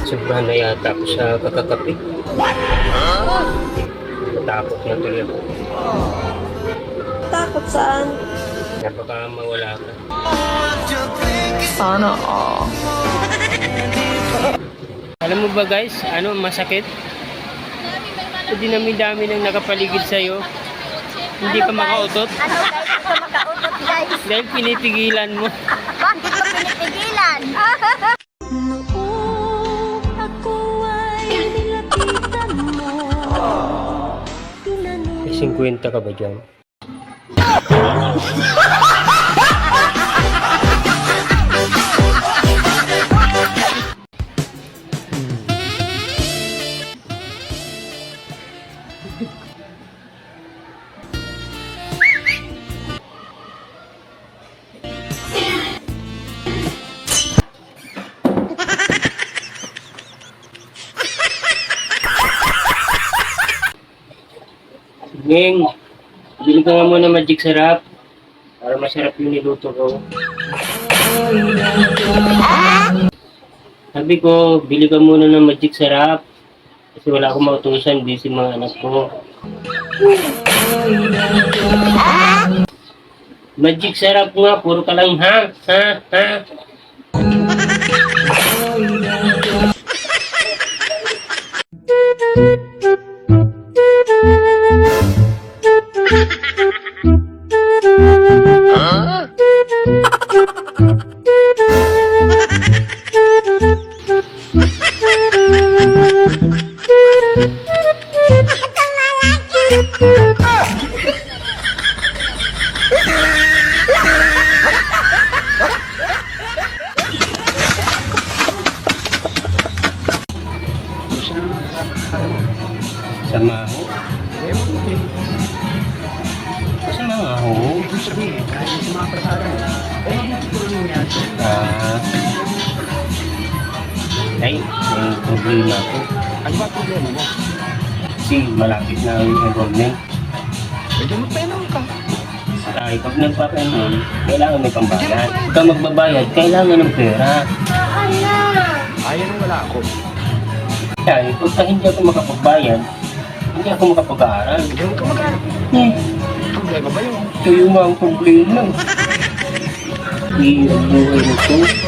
Sobrang na yata ako sa kakakape. Natakot na tuloy ako. Takot saan? Napaka mawala ka. Sana all. Alam mo ba guys, ano masakit? Hindi dami ng nakapaligid sa'yo. Hindi ka makautot. Ano guys, ito makautot guys. Dahil pinipigilan mo. Bakit ko pinipigilan? Noong ako ay nilapitan mo, May 50 ka ba dyan? Ngeng, bili ka nga muna magic sarap para masarap yung niluto ko. Sabi ko, bili ka muna ng magic sarap kasi wala akong mautusan, busy mga anak ko. Magic sarap nga, puro ka lang ha. Samaho. Samaho. Ay, may problema ako. Ano ba problema mo? Kasi malapit na ang enrollment. Medyo magpainam ka. Ay, pag nagpapa-enroll, kailangan may pambayad. Pagka magbabayad, kailangan ng pera. Ayaw nung wala ako. Kaya, pagka hindi ako makapagbayad, hindi ako makapag-aaral. Hindi mo ka mag-aaral. Problema ba yun? Ito yung mga problema. Ang buhay nito.